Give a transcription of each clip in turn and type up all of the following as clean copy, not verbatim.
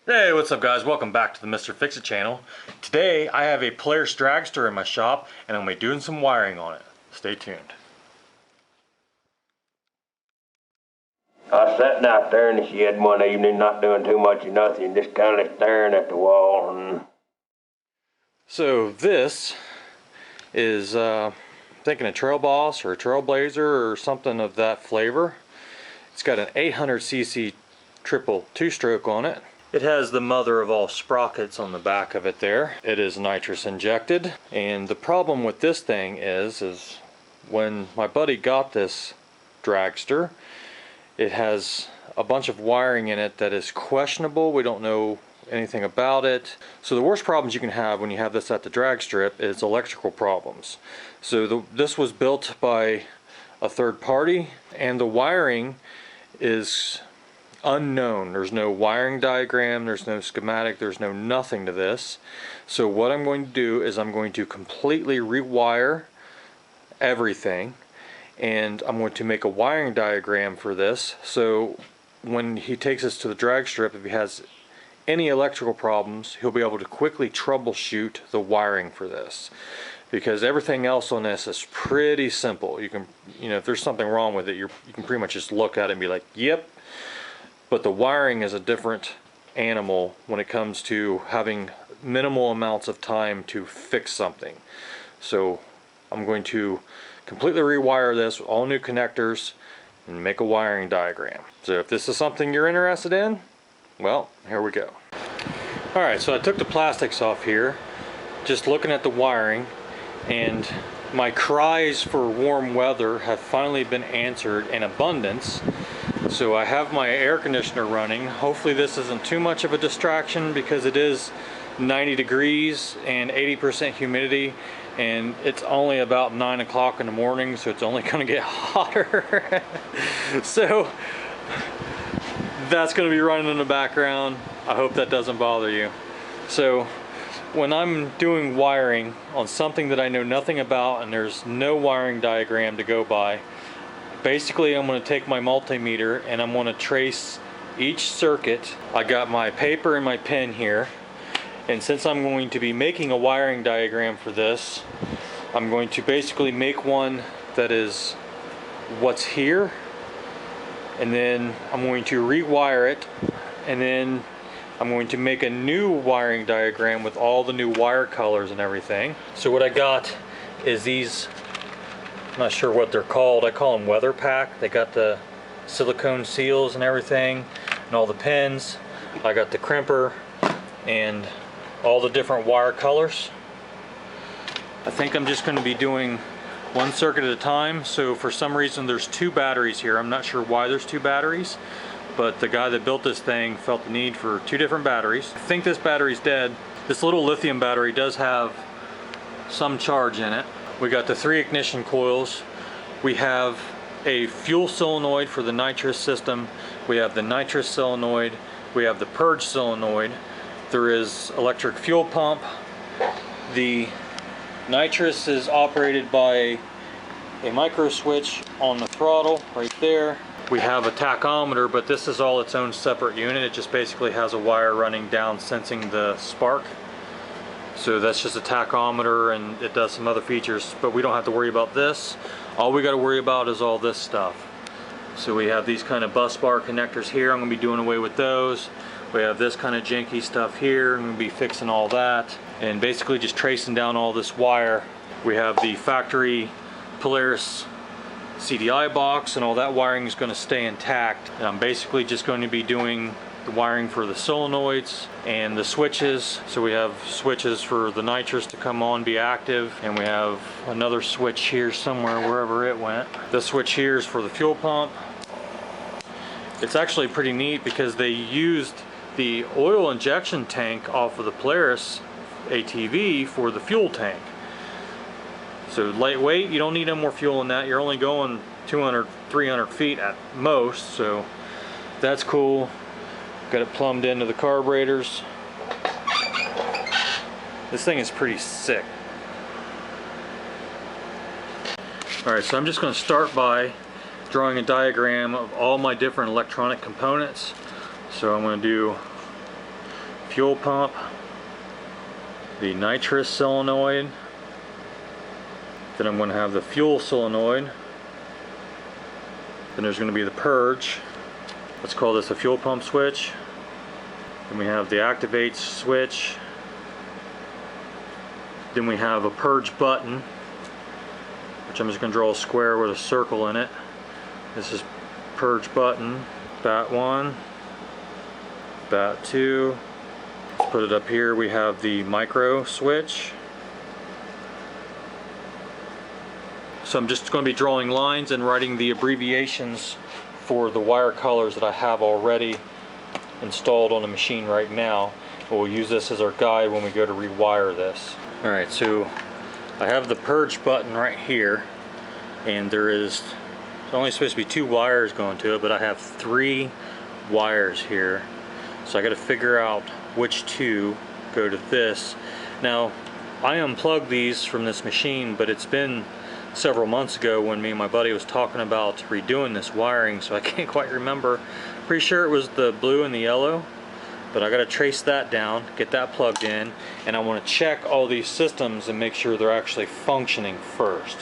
Hey, what's up guys? Welcome back to the Mr. Fix-It channel. Today I have a Polaris Dragster in my shop and I'm going to be doing some wiring on it. Stay tuned. I was sitting out there in the shed one evening, not doing too much of nothing, just kind of staring at the wall. And So this is thinking a Trail Boss or a Trailblazer or something of that flavor. It's got an 800cc triple two-stroke on it. It has the mother of all sprockets on the back of it there. It is nitrous injected, and the problem with this thing is when my buddy got this Dragster, it has a bunch of wiring in it that is questionable. We don't know anything about it. So the worst problems you can have when you have this at the drag strip is electrical problems. So this was built by a third party, and the wiring is unknown. There's no wiring diagram, there's no schematic, there's no nothing to this. So what I'm going to do is I'm going to completely rewire everything, and I'm going to make a wiring diagram for this, so when he takes us to the drag strip, if he has any electrical problems, he'll be able to quickly troubleshoot the wiring for this, because everything else on this is pretty simple. You can, if there's something wrong with it, you can pretty much just look at it and be like, yep. But the wiring is a different animal when it comes to having minimal amounts of time to fix something. So I'm going to completely rewire this, all new connectors, and make a wiring diagram. So if this is something you're interested in, well, here we go. Alright, so I took the plastics off here, just looking at the wiring, and my cries for warm weather have finally been answered in abundance. So I have my air conditioner running. Hopefully this isn't too much of a distraction, because it is 90 degrees and 80% humidity, and it's only about 9 o'clock in the morning, so it's only going to get hotter. So that's going to be running in the background. I hope that doesn't bother you. So when I'm doing wiring on something that I know nothing about and there's no wiring diagram to go by, basically I'm going to take my multimeter and I'm going to trace each circuit. I got my paper and my pen here, and since I'm going to be making a wiring diagram for this, I'm going to basically make one that is what's here, and then I'm going to rewire it, and then I'm going to make a new wiring diagram with all the new wire colors and everything. So what I got is these, I'm not sure what they're called, I call them weather pack. They got the silicone seals and everything, and all the pins. I got the crimper and all the different wire colors. I think I'm just going to be doing one circuit at a time. So for some reason there's two batteries here. I'm not sure why there's two batteries, but the guy that built this thing felt the need for two different batteries. I think this battery's dead. This little lithium battery does have some charge in it. We got the 3 ignition coils. We have a fuel solenoid for the nitrous system. We have the nitrous solenoid. We have the purge solenoid. There is electric fuel pump. The nitrous is operated by a micro switch on the throttle right there. We have a tachometer, but this is all its own separate unit. It just basically has a wire running down sensing the spark. So that's just a tachometer, and it does some other features, but we don't have to worry about this. All we got to worry about is all this stuff. So we have these kind of bus bar connectors here. I'm going to be doing away with those. We have this kind of janky stuff here. I'm going to be fixing all that and basically just tracing down all this wire. We have the factory Polaris CDI box, and all that wiring is going to stay intact. And I'm basically just going to be doing the wiring for the solenoids and the switches. So we have switches for the nitrous to come on, be active, and we have another switch here somewhere, wherever it went. This switch here is for the fuel pump. It's actually pretty neat because they used the oil injection tank off of the Polaris ATV for the fuel tank. So lightweight, you don't need no more fuel in that. You're only going 200, 300 feet at most, so that's cool. Got it plumbed into the carburetors. This thing is pretty sick. Alright, so I'm just going to start by drawing a diagram of all my different electronic components. So I'm going to do fuel pump, the nitrous solenoid, then I'm going to have the fuel solenoid, then there's going to be the purge. Let's call this a fuel pump switch. Then we have the activate switch. Then we have a purge button, which I'm just going to draw a square with a circle in it. This is purge button, bat 1, bat 2. Let's put it up here. We have the micro switch. So I'm just going to be drawing lines and writing the abbreviations for the wire colors that I have already installed on the machine right now. We'll use this as our guide when we go to rewire this. Alright, so I have the purge button right here, and there's only supposed to be 2 wires going to it, but I have 3 wires here. So I got to figure out which 2 go to this. Now, I unplugged these from this machine, but it's been several months ago when me and my buddy was talking about redoing this wiring, so I can't quite remember. Pretty sure it was the blue and the yellow, but I got to trace that down, get that plugged in, and I want to check all these systems and make sure they're actually functioning first.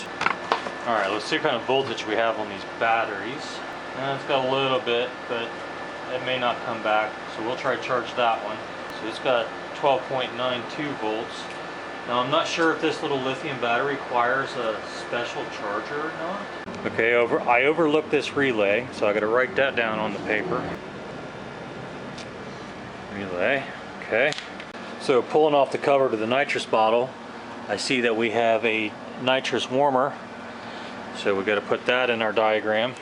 Alright, let's see what kind of voltage we have on these batteries. It's got a little bit, but it may not come back, so we'll try to charge that one. So it's got 12.92 volts. Now I'm not sure if this little lithium battery requires a special charger or not. Okay, I overlooked this relay, so I got to write that down on the paper. Relay, okay. So pulling off the cover to the nitrous bottle, I see that we have a nitrous warmer. So we got to put that in our diagram.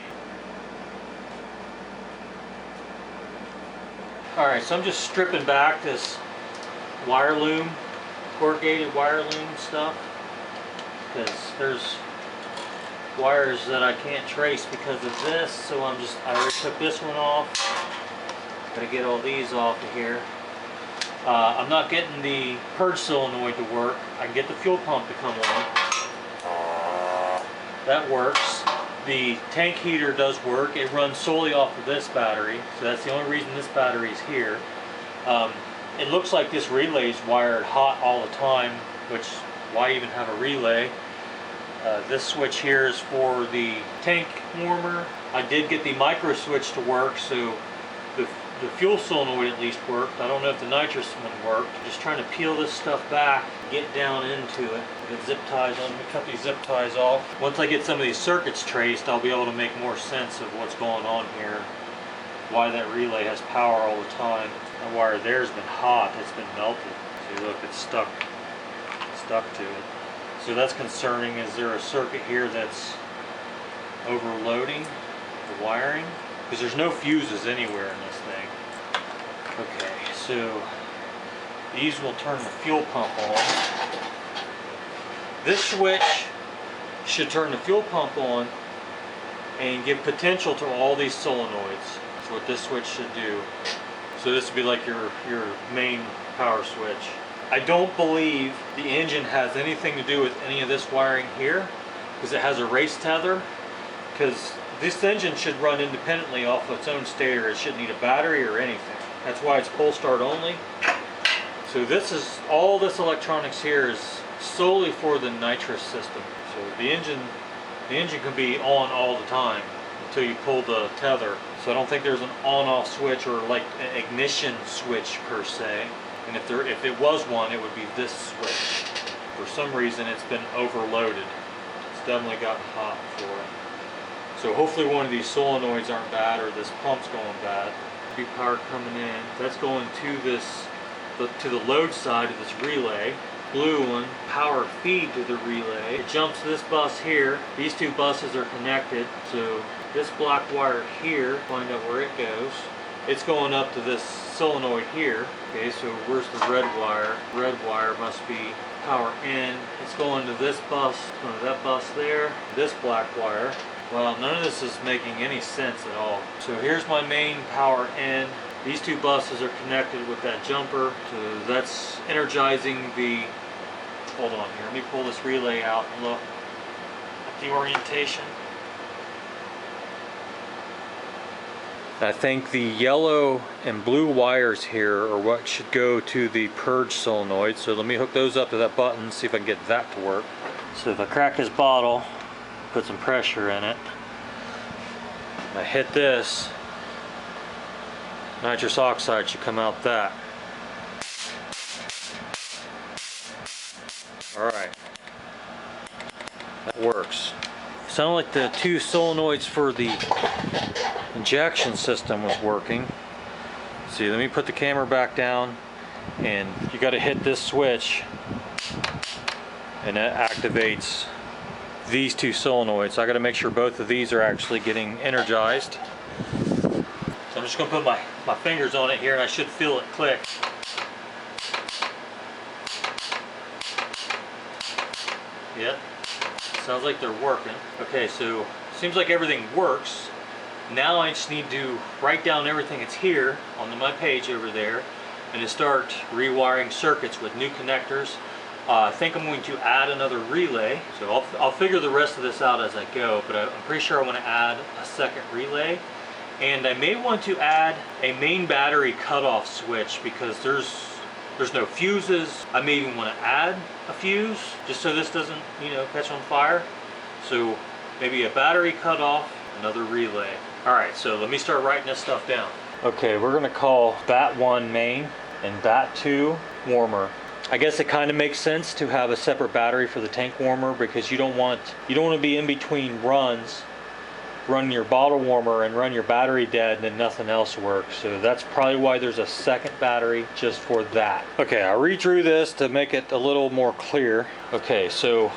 Alright, so I'm just stripping back this wire loom, corrugated wire loom stuff, because there's wires that I can't trace because of this. So I already took this one off. Gotta get all these off of here. I'm not getting the purge solenoid to work. I can get the fuel pump to come on. That works. The tank heater does work. It runs solely off of this battery, so that's the only reason this battery is here. It looks like this relay is wired hot all the time, which why even have a relay? This switch here is for the tank warmer. I did get the micro switch to work, so the fuel solenoid at least worked. I don't know if the nitrous one worked. Just trying to peel this stuff back, get down into it. Get zip ties on. Let me cut these zip ties off. Once I get some of these circuits traced, I'll be able to make more sense of what's going on here. Why that relay has power all the time. That wire there's been hot. It's been melted. See, look, it's stuck to it. So that's concerning. Is there a circuit here that's overloading the wiring? Because there's no fuses anywhere in this thing. Okay, so these will turn the fuel pump on. This switch should turn the fuel pump on and give potential to all these solenoids. That's what this switch should do. So this would be like your main power switch. I don't believe the engine has anything to do with any of this wiring here, because it has a race tether. Because this engine should run independently off its own stator. It shouldn't need a battery or anything. That's why it's pull start only. So this is all this electronics here is solely for the nitrous system. So the engine can be on all the time until you pull the tether. So I don't think there's an on-off switch or like an ignition switch per se. And if it was one, it would be this switch. For some reason, it's been overloaded. It's definitely gotten hot for it. So hopefully one of these solenoids aren't bad, or this pump's going bad. Be power coming in. That's going to the load side of this relay. Blue one, power feed to the relay. It jumps this bus here. These 2 buses are connected. So this black wire here, find out where it goes. It's going up to this solenoid here. Okay, so where's the red wire? Red wire must be power in. It's going to this bus, going to that bus there. This black wire. Well, none of this is making any sense at all. So here's my main power in. These 2 buses are connected with that jumper. So that's energizing the, hold on here, let me pull this relay out and look at the orientation. I think the yellow and blue wires here are what should go to the purge solenoid. So let me hook those up to that button, see if I can get that to work. So if I crack this bottle, put some pressure in it, and I hit this, nitrous oxide should come out that. Alright, that works. Sounded like the two solenoids for the injection system was working. See, let me put the camera back down, and you got to hit this switch and that activates these two solenoids. So I got to make sure both of these are actually getting energized. So I'm just going to put my fingers on it here, and I should feel it click. Yep, sounds like they're working. Okay, so seems like everything works. Now I just need to write down everything that's here on my page over there and to start rewiring circuits with new connectors. I think I'm going to add another relay. So I'll figure the rest of this out as I go, but I'm pretty sure I want to add a second relay. And I may want to add a main battery cutoff switch because there's no fuses. I may even want to add a fuse just so this doesn't, catch on fire. So maybe a battery cutoff, another relay. All right, so let me start writing this stuff down. Okay, we're gonna call bat 1 main and bat 2 warmer. I guess it kind of makes sense to have a separate battery for the tank warmer because you don't want to be in between runs, run your bottle warmer and run your battery dead and then nothing else works. So that's probably why there's a second battery just for that. Okay, I'll read through this to make it a little more clear. Okay, so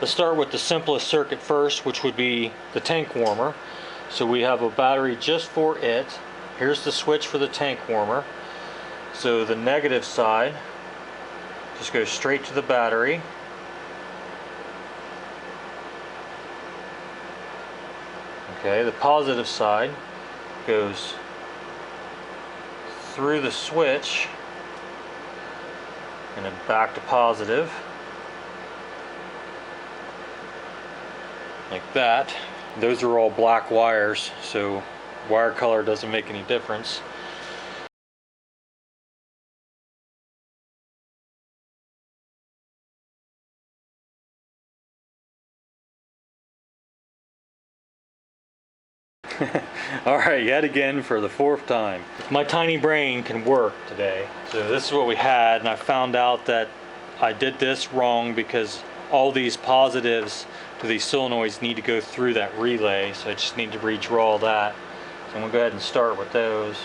let's start with the simplest circuit first, which would be the tank warmer. So we have a battery just for it. Here's the switch for the tank warmer. So the negative side just goes straight to the battery. Okay, the positive side goes through the switch and then back to positive. Like that. Those are all black wires, so wire color doesn't make any difference. Alright, yet again for the 4th time. My tiny brain can work today. So this is what we had, and I found out that I did this wrong because all these positives to these solenoids need to go through that relay, so I just need to redraw that. So I'm gonna go ahead and start with those.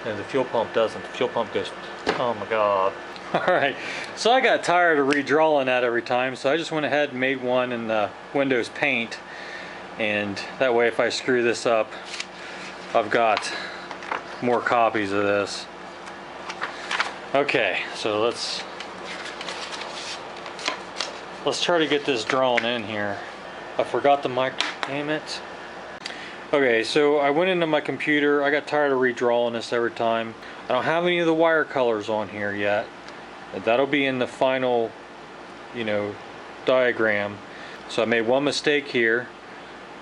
And the fuel pump doesn't. The fuel pump goes, oh my god. Alright, so I got tired of redrawing that every time, so I just went ahead and made one in the Windows Paint, and that way if I screw this up, I've got more copies of this. Okay, so let's try to get this drawn in here. I forgot the mic, damn it. Okay, so I went into my computer. I got tired of redrawing this every time. I don't have any of the wire colors on here yet. That'll be in the final, diagram. So I made one mistake here.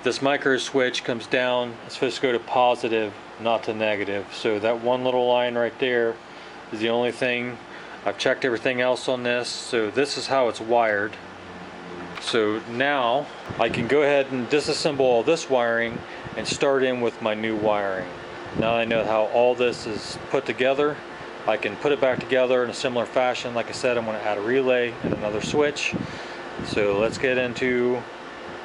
This micro switch comes down. It's supposed to go to positive, not to negative. So that one little line right there is the only thing. I've checked everything else on this. So this is how it's wired. So now I can go ahead and disassemble all this wiring and start in with my new wiring. Now I know how all this is put together, I can put it back together in a similar fashion. Like I said, I'm going to add a relay and another switch. So let's get into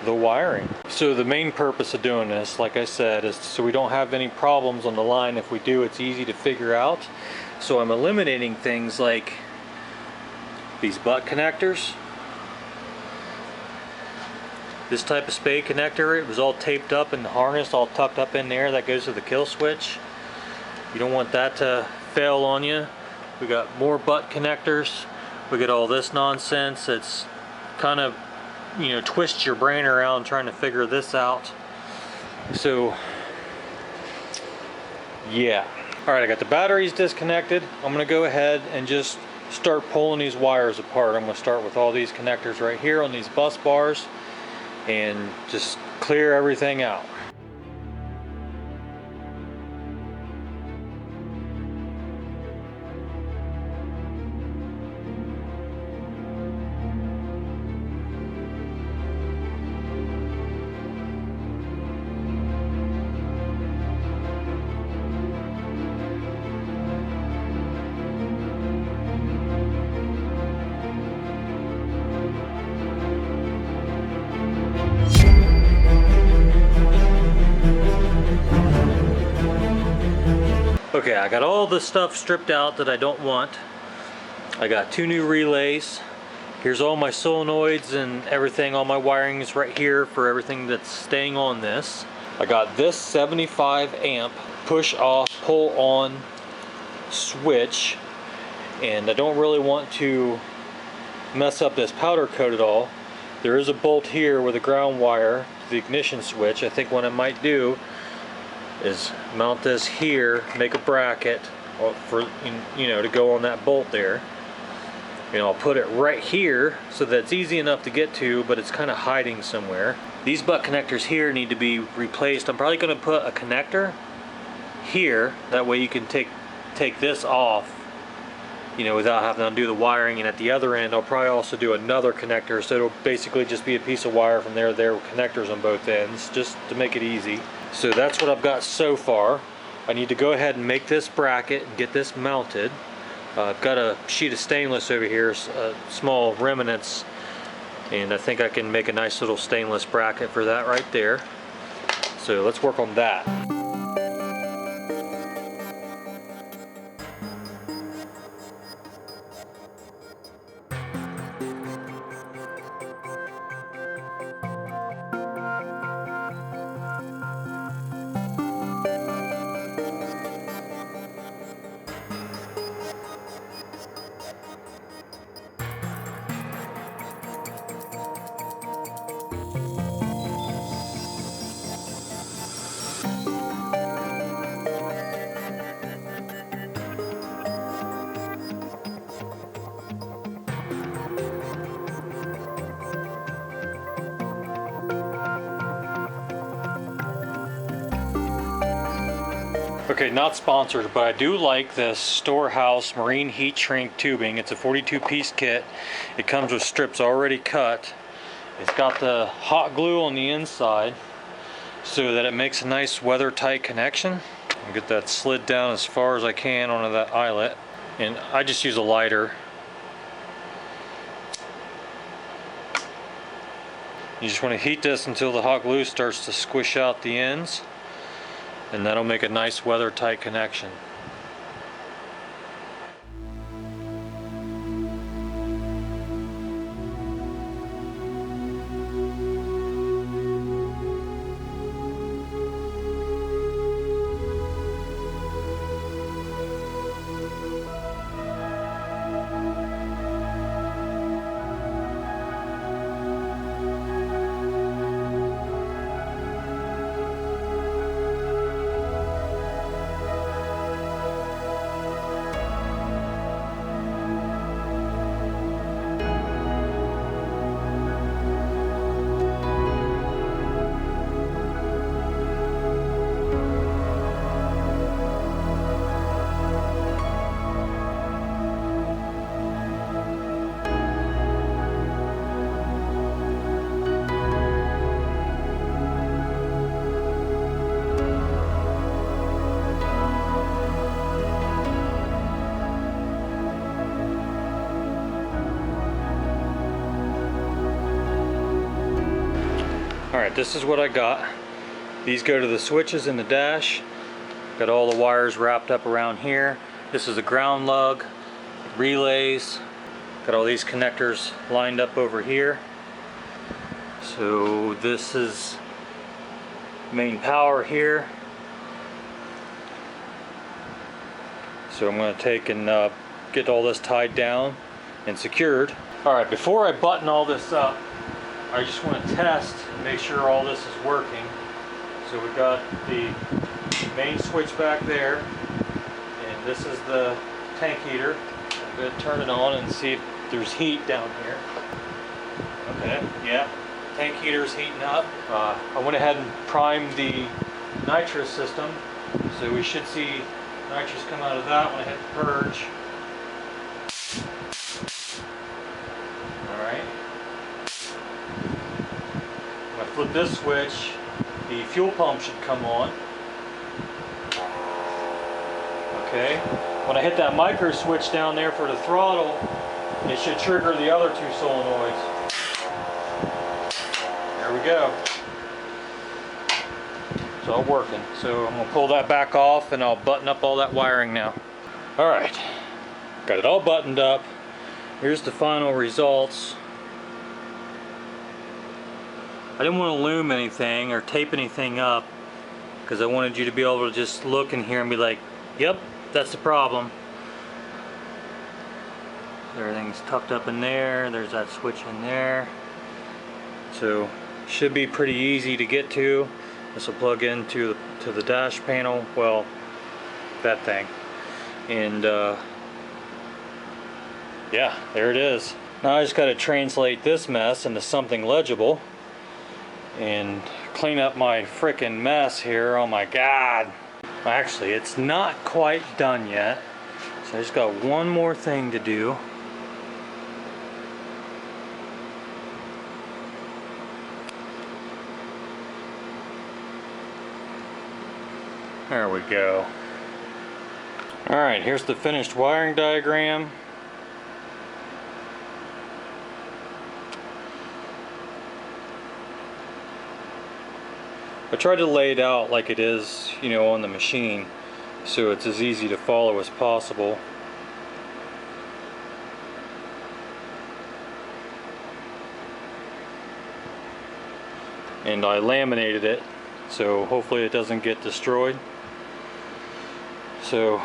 the wiring. So the main purpose of doing this, like I said, is so we don't have any problems on the line. If we do, it's easy to figure out. So I'm eliminating things like these butt connectors. This type of spade connector, it was all taped up in the harness, all tucked up in there. That goes to the kill switch. You don't want that to fail on you. We got more butt connectors. We got all this nonsense. It's kind of, twist your brain around trying to figure this out. So, yeah. All right, I got the batteries disconnected. I'm gonna go ahead and just start pulling these wires apart. I'm gonna start with all these connectors right here on these bus bars and just clear everything out. Okay, I got all the stuff stripped out that I don't want. I got 2 new relays. Here's all my solenoids and everything. All my wiring is right here for everything that's staying on this. I got this 75 amp push off, pull on switch, and I don't really want to mess up this powder coat at all. There is a bolt here with a ground wire to the ignition switch. I think what I might do is mount this here, make a bracket for, you know, to go on that bolt there. And I'll put it right here so that it's easy enough to get to, but it's kind of hiding somewhere. These butt connectors here need to be replaced. I'm probably going to put a connector here, that way you can take this off, you know, without having to undo the wiring. And at the other end I'll probably also do another connector, so it'll basically just be a piece of wire from there with connectors on both ends, just to make it easy. So that's what I've got so far. I need to go ahead and make this bracket and get this mounted. I've got a sheet of stainless over here, small remnants, and I think I can make a nice little stainless bracket for that right there. So let's work on that. Okay, not sponsored, but I do like this Storehouse marine heat shrink tubing. It's a 42-piece kit. It comes with strips already cut. It's got the hot glue on the inside so that it makes a nice weather-tight connection. I'll get that slid down as far as I can onto that eyelet, and I just use a lighter. You just want to heat this until the hot glue starts to squish out the ends, and that'll make a nice weather-tight connection. Alright, this is what I got. These go to the switches in the dash. Got all the wires wrapped up around here. This is a ground lug, relays. Got all these connectors lined up over here. So this is main power here. So I'm going to take and get all this tied down and secured. Alright, before I button all this up, I just want to test and make sure all this is working. So we've got the main switch back there, and this is the tank heater. I'm going to turn it on and see if there's heat down here. Okay, yeah, tank heater's heating up. I went ahead and primed the nitrous system, so we should see nitrous come out of that when I hit the purge. Alright. When I flip this switch, the fuel pump should come on. Okay. When I hit that micro switch down there for the throttle, it should trigger the other two solenoids. There we go. It's all working. So I'm gonna pull that back off and I'll button up all that wiring now. All right, got it all buttoned up. Here's the final results. I didn't want to loom anything or tape anything up because I wanted you to be able to just look in here and be like, yep, that's the problem. Everything's tucked up in there. There's that switch in there. So should be pretty easy to get to. This will plug into the dash panel. Well, that thing. And yeah, there it is. Now I just got to translate this mess into something legible and clean up my frickin' mess here. Oh my God. Actually, it's not quite done yet. So I just got one more thing to do. There we go. Alright, here's the finished wiring diagram. I tried to lay it out like it is, you know, on the machine, so it's as easy to follow as possible. And I laminated it, so hopefully it doesn't get destroyed. So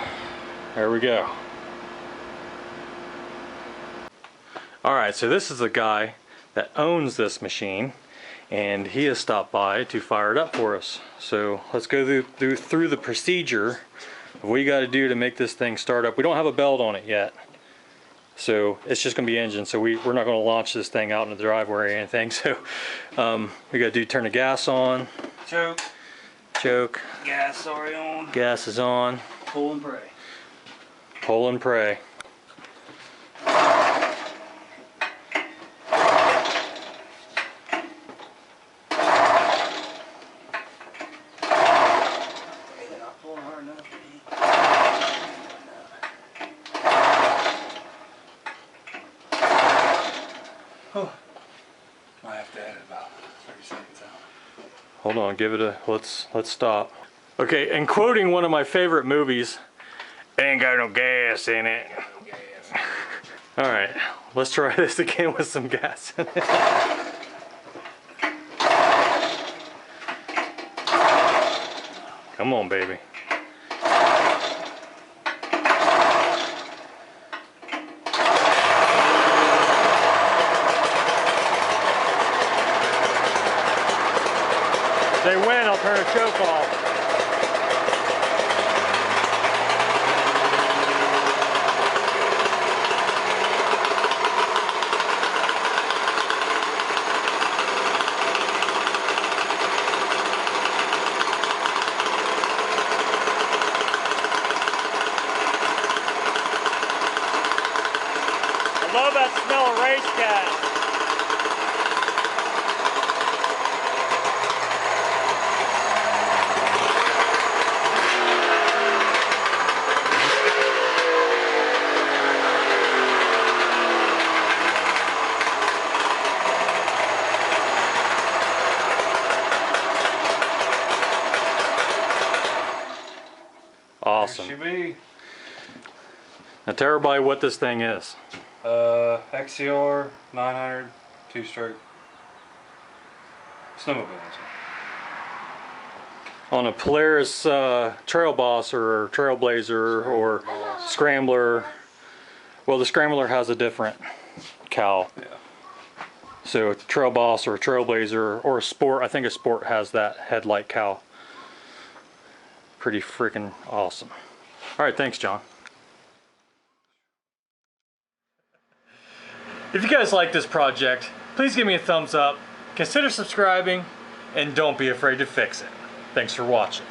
there we go. Alright, so this is the guy that owns this machine, and he has stopped by to fire it up for us. So let's go through the procedure of what you got to do to make this thing start up. We don't have a belt on it yet, so it's just going to be engine. So we're not going to launch this thing out in the driveway or anything. So we got to turn the gas on. Choke. Gas already on. Gas is on. Pull and pray. Pull and pray. I have to edit about 30 seconds out. Hold on, give it a, let's stop. Okay, and quoting one of my favorite movies, ain't got no gas in it. All right, let's try this again with some gas in it. Come on, baby. If they win, I'll turn a choke off. I love that smell of race gas. Awesome. There she be. Now tell everybody what this thing is. XCR 900 two-stroke snowmobile engine. On a Polaris Trail Boss or Trailblazer or Scrambler. Well, the Scrambler has a different cowl. Yeah. So a Trail Boss or a Trailblazer or a Sport, I think a Sport has that headlight cowl. Pretty freaking awesome. All right, thanks, John. If you guys like this project, please give me a thumbs up, consider subscribing, and don't be afraid to fix it. Thanks for watching.